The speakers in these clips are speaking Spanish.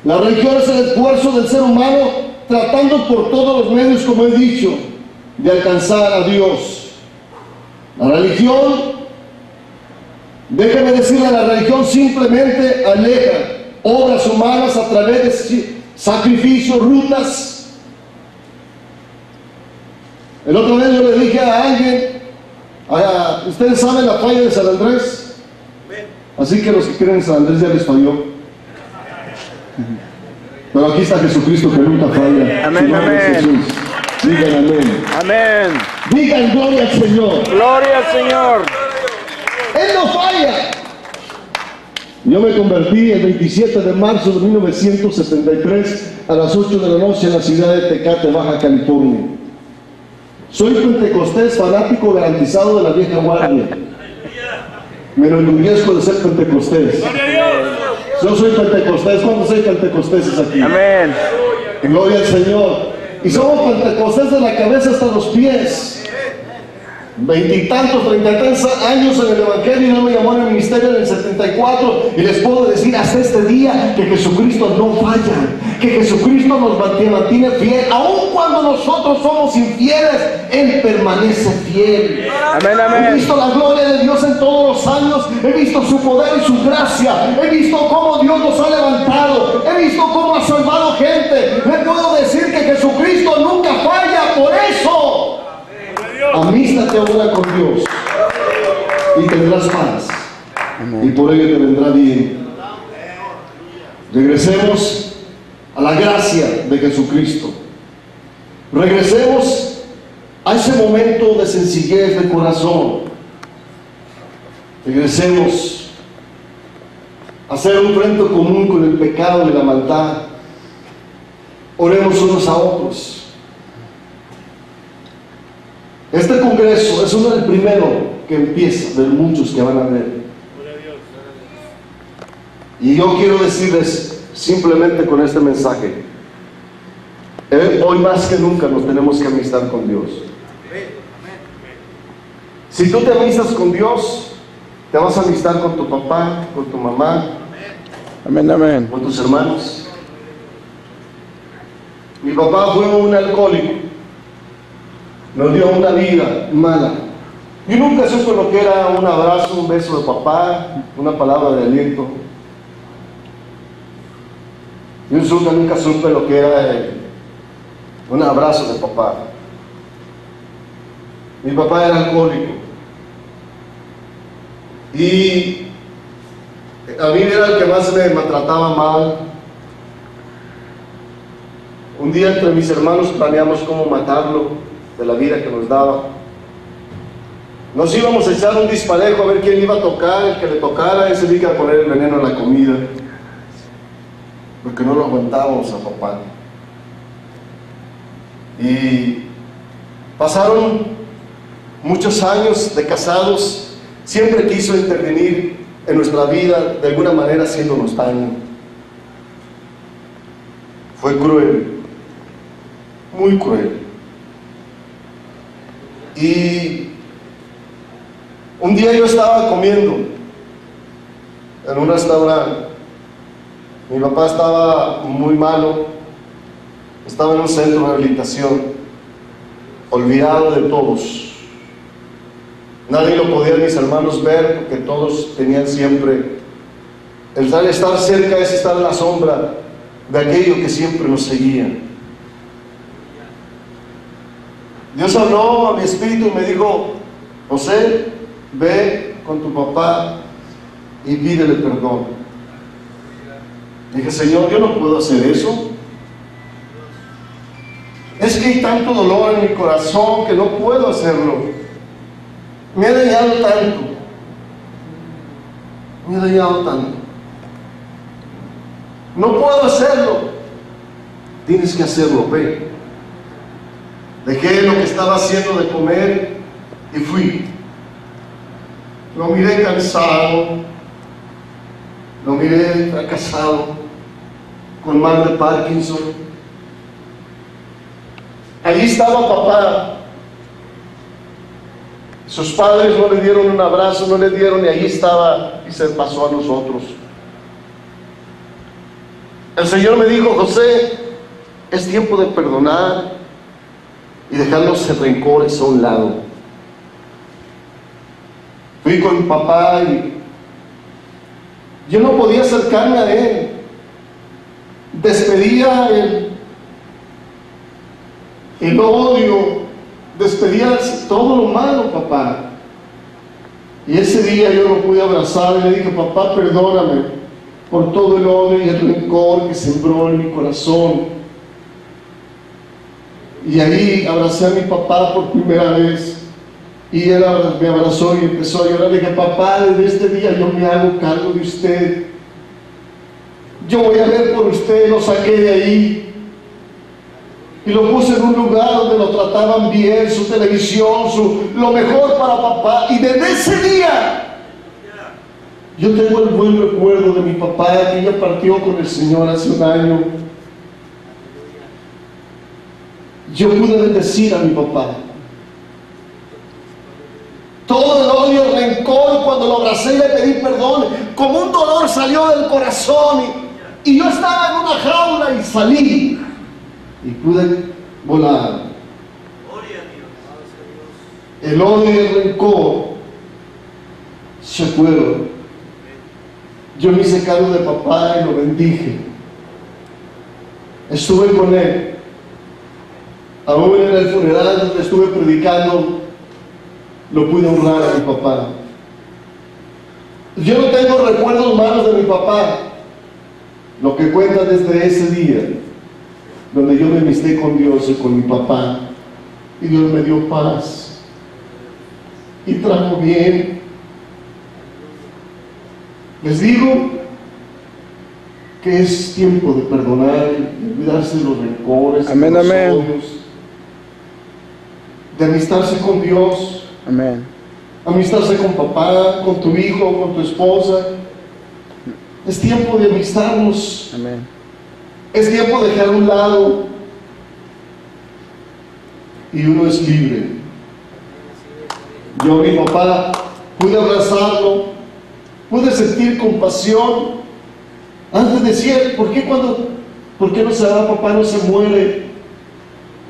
La religión es el esfuerzo del ser humano tratando por todos los medios, como he dicho, de alcanzar a Dios. La religión, déjeme decirle, la religión simplemente aleja obras humanas a través de sacrificios, rutas. El otro día yo le dije a alguien, ustedes saben la falla de San Andrés, así que los que creen en San Andrés ya les falló. Pero aquí está Jesucristo que nunca falla. Amén, amén. Digan amén. Amén. Digan gloria al Señor. Gloria al Señor. Él no falla. Yo me convertí el 27 de marzo de 1973 a las 8 de la noche en la ciudad de Tecate, Baja California. Soy pentecostés fanático garantizado de la vieja guardia. Me enorgullezco de ser pentecostés. Yo soy pentecostés. ¿Cuántos hay pentecosteses aquí? Amén. Gloria al Señor. Y somos pentecostés de la cabeza hasta los pies. 20 y tantos, 33 años en el Evangelio. Dios me llamó en el ministerio en el 74 y les puedo decir hasta este día que Jesucristo no falla, que Jesucristo nos mantiene fiel. Aun cuando nosotros somos infieles, Él permanece fiel. Amén, amén. He visto la gloria de Dios en todos los años, he visto su poder y su gracia, he visto cómo Dios nos ha levantado, he visto cómo ha salvado gente. Le puedo decir que Jesucristo nunca falla. Por eso amístate ahora con Dios y tendrás paz. Y por ello te vendrá bien. Regresemos a la gracia de Jesucristo. Regresemos a ese momento de sencillez de corazón. Regresemos a hacer un frente común con el pecado y la maldad. Oremos unos a otros. Este congreso es uno del primero que empieza, de muchos que van a ver. Y yo quiero decirles simplemente con este mensaje: hoy más que nunca nos tenemos que amistar con Dios. Si tú te amistas con Dios, te vas a amistar con tu papá, con tu mamá, Amén, amén. con tus hermanos. Mi papá fue un alcohólico. Nos dio una vida mala. Yo nunca supe lo que era un abrazo, un beso de papá, una palabra de aliento. Yo nunca supe lo que era un abrazo de papá. Mi papá era alcohólico. Y a mí era el que más me maltrataba mal. Un día entre mis hermanos planeamos cómo matarlo de la vida que nos daba. Nos íbamos a echar un disparejo a ver quién iba a tocar. El que le tocara, ese iba a poner el veneno en la comida, porque no lo aguantábamos a papá. Y pasaron muchos años de casados. Siempre quiso intervenir en nuestra vida de alguna manera, haciéndonos daño. Fue cruel, muy cruel. Y un día yo estaba comiendo en un restaurante. Mi papá estaba muy malo, estaba en un centro de rehabilitación, olvidado de todos. Nadie lo podía, mis hermanos, ver, porque todos tenían siempre el estar cerca es estar en la sombra de aquello que siempre nos seguía. Dios habló a mi espíritu y me dijo: José, ve con tu papá y pídele perdón. Dije: Señor, yo no puedo hacer eso. Es que hay tanto dolor en mi corazón que no puedo hacerlo. Me he dañado tanto. Me he dañado tanto. No puedo hacerlo. Tienes que hacerlo, ve. Dejé lo que estaba haciendo de comer y fui. Lo miré cansado, lo miré fracasado, con mal de Parkinson. Allí estaba papá. Sus padres no le dieron un abrazo, no le dieron, y allí estaba, y se pasó a nosotros. El Señor me dijo: José, es tiempo de perdonar y dejar los rencores a un lado. Fui con mi papá y yo no podía acercarme a él. Despedía el odio, despedía todo lo malo, papá. Y ese día yo lo pude abrazar y le dije: papá, perdóname por todo el odio y el rencor que sembró en mi corazón. Y ahí abracé a mi papá por primera vez. Y él me abrazó y empezó a llorar. Le dije: papá, desde este día yo me hago cargo de usted. Yo voy a ver por usted. Lo saqué de ahí y lo puse en un lugar donde lo trataban bien, su televisión, lo mejor para papá. Y desde ese día yo tengo el buen recuerdo de mi papá, que ella partió con el Señor hace un año. Yo pude bendecir a mi papá. Todo el odio, el rencor, cuando lo abracé y le pedí perdón, como un dolor salió del corazón, y yo estaba en una jaula y salí y pude volar. El odio y el rencor se fueron. Yo me hice cargo de papá y lo bendije. Estuve con él. Aún en el funeral donde estuve predicando, lo pude honrar a mi papá. Yo no tengo recuerdos malos de mi papá. Lo que cuenta desde ese día, donde yo me amisté con Dios y con mi papá, y Dios me dio paz y trajo bien. Les digo que es tiempo de perdonar y olvidarse de los rencores, amén, de los amén. odios, de amistarse con Dios, Amén. amistarse con papá, con tu hijo, con tu esposa. Es tiempo de amistarnos. Amén. Es tiempo de dejar a un lado y uno es libre. Yo a mi papá pude abrazarlo, pude sentir compasión. Antes decía: ¿por qué no se va papá, no se muere?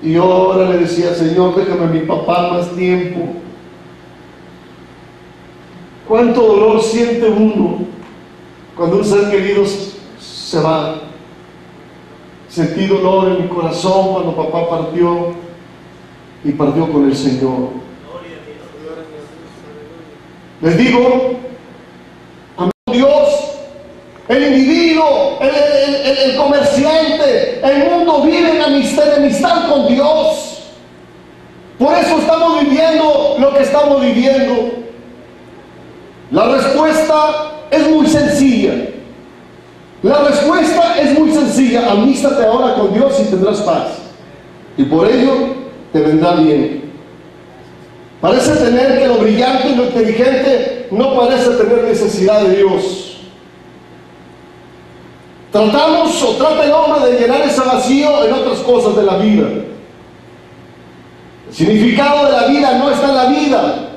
Y yo ahora le decía: Señor, déjame a mi papá más tiempo. ¿Cuánto dolor siente uno cuando un ser querido se va? Sentí dolor en mi corazón cuando papá partió, y partió con el Señor. Les digo, amado Dios, el individuo, el comerciante, el mundo vive en amistad con Dios. Por eso estamos viviendo lo que estamos viviendo. La respuesta es muy sencilla. La respuesta es muy sencilla. Amístate ahora con Dios y tendrás paz. Y por ello te vendrá bien. Parece tener que lo brillante y lo inteligente no parece tener necesidad de Dios. Tratamos o trata el hombre de llenar ese vacío en otras cosas de la vida. El significado de la vida no está en la vida.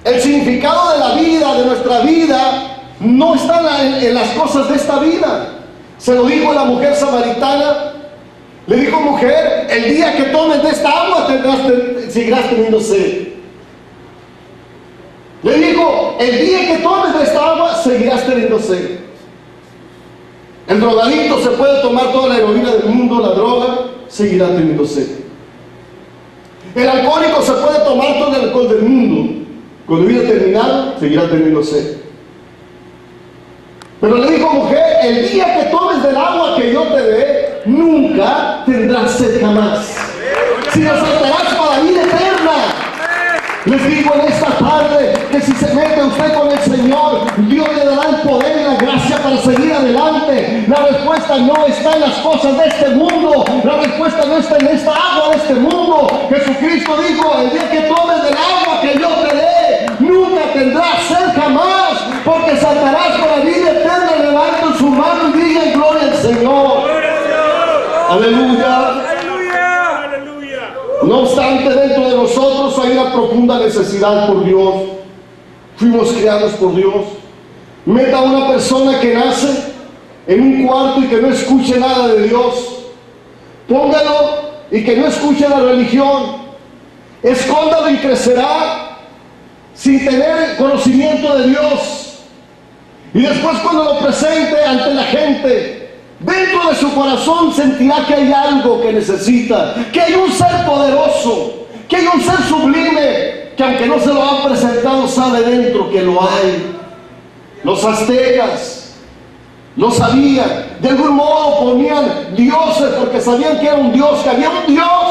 El significado de la vida, de nuestra vida, no está en las cosas de esta vida. Se lo dijo la mujer samaritana. Le dijo: mujer, el día que tomes de esta agua seguirás teniendo sed. Le dijo: el día que tomes de esta agua seguirás teniendo sed. El drogadicto se puede tomar toda la heroína del mundo, la droga, seguirá teniendo sed. El alcohólico se puede tomar todo el alcohol del mundo. Cuando hubiera terminado, seguirá teniendo sed. Pero le dijo: mujer, el día que tomes del agua que yo te dé, nunca tendrás sed jamás, sino saltarás para la vida eterna. Les digo en esta tarde que si se mete usted con el Señor, Dios le dará el poder y la gracia para seguir adelante. La respuesta no está en las cosas de este mundo. La respuesta no está en esta agua de este mundo. Jesucristo dijo: el día que tomes del agua que yo te dé, nunca tendrás sed jamás, porque saltarás por la vida eterna. Levanten su mano y digan: gloria al Señor. Aleluya. No obstante, dentro de nosotros hay una profunda necesidad por Dios. Fuimos creados por Dios. Meta a una persona que nace en un cuarto y que no escuche nada de Dios. Póngalo y que no escuche la religión. Escóndalo y crecerá sin tener conocimiento de Dios. Y después, cuando lo presente ante la gente, dentro de su corazón sentirá que hay algo que necesita, que hay un ser poderoso, que hay un ser sublime, que aunque no se lo han presentado, sabe dentro que lo hay. Los aztecas lo sabían. De algún modo ponían dioses porque sabían que era un Dios, que había un Dios